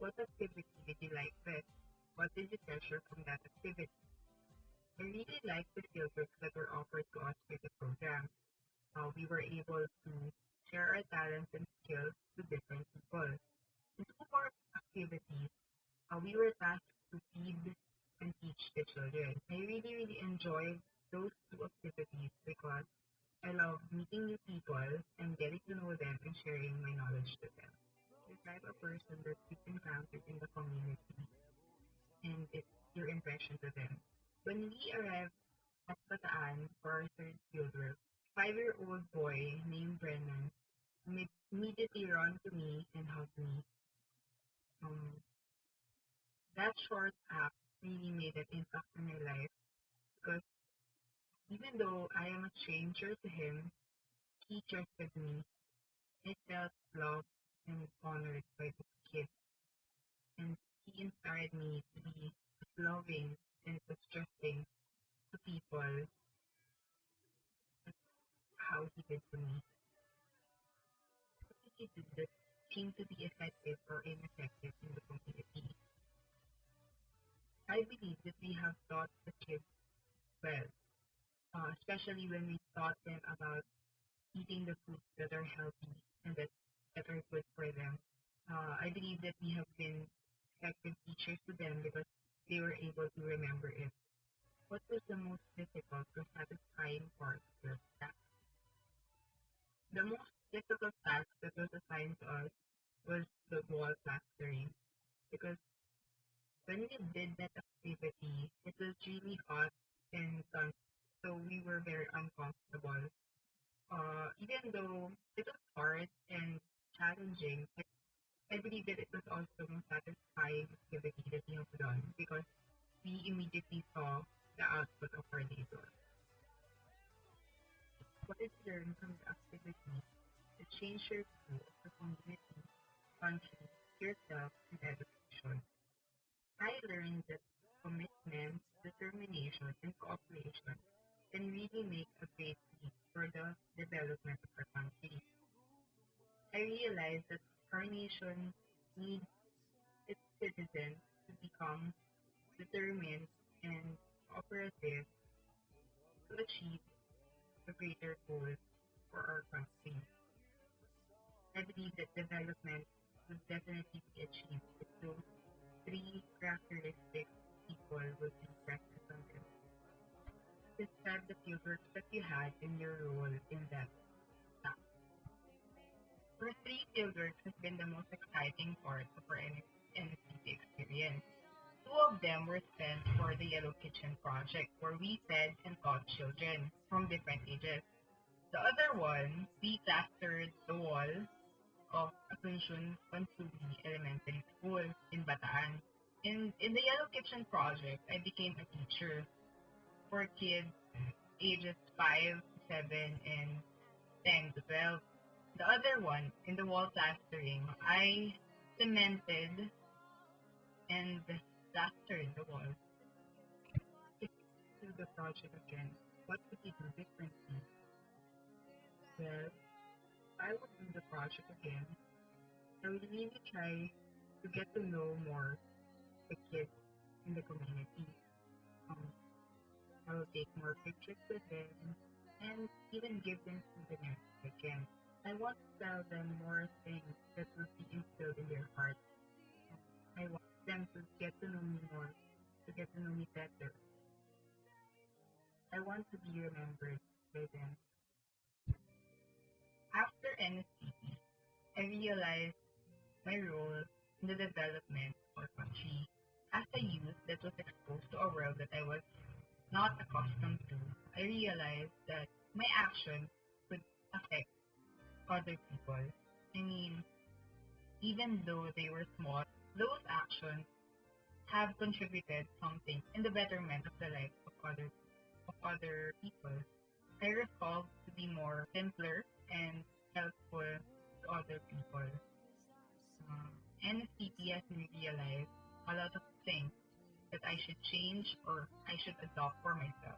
what activity did you like best? What did you treasure from that activity? I really liked the fieldworks that were offered to us by the program. We were able to share our talents and skills to different people. In two more activities, we were tasked to feed and teach the children. I really enjoyed those two activities because I love meeting new people and getting to know them and sharing my knowledge to them. Describe a person that you've encountered in the community and it's your impression to them. When we arrived at Bataan for our third fieldwork, 5-year-old boy named Brennan immediately ran to me and hugged me. Um, that short act really made an impact in my life because even though I am a stranger to him, he trusted me. I felt loved and honored by this kid, and he inspired me to be as loving and as trusting to people as how he did to me. What did he do that seemed to be effective or ineffective in the community? I believe that we have taught the kids well, especially when we taught them about eating the foods that are healthy and that are good for them. I believe that we have been effective teachers to them because they were able to remember it. What was the most difficult or satisfying part of your task? The most difficult task that was assigned to us was the wall plastering because when we did that activity, it was really hot and sun, so we were very uncomfortable. Even though it was hard and challenging, I believe that it was also the most satisfying activity that we have done because we immediately saw the output of our labor. What did you learn from the activity that changed your view of the community, country, yourself, and education? I learned that commitment, determination, and cooperation can really make a great leap for the development of our country. I realized that our nation needs its citizens to become determined and cooperative to achieve a greater goal for our country. I believe that development would definitely be achieved if those three characteristics people would be present on them. Describe the fieldworks that you had in your role in that task. Our three fieldworks has been the most exciting part of our NSCP experience. Two of them were spent for the Yellow Kitchen project, where we fed and taught children from different ages. The other one, we plastered the wall of Asuncion Pansuri Elementary School in Bataan. In the Yellow Kitchen project, I became a teacher for kids ages 5, 7, and 10 to 12. The other one, in the wall plastering, I cemented and plastered the wall. If you do the project again, what would you do differently? Well, if I would do the project again, I would really try to get to know more the kids in the community. Um, I will take more pictures with them and even give them souvenirs if I can. I want to tell them more things that will be instilled in their heart. I want them to get to know me more, to get to know me better. I want to be remembered by them. After NSCP, I realized my role in the development of our country. As a youth that was exposed to a world that I was not accustomed to, I realized that my actions could affect other people. I mean, even though they were small, those actions have contributed something in the betterment of the life of other people. I resolved to be more simpler and helpful to other people. NSTP has me realize a lot of things that I should change or I should adopt for myself.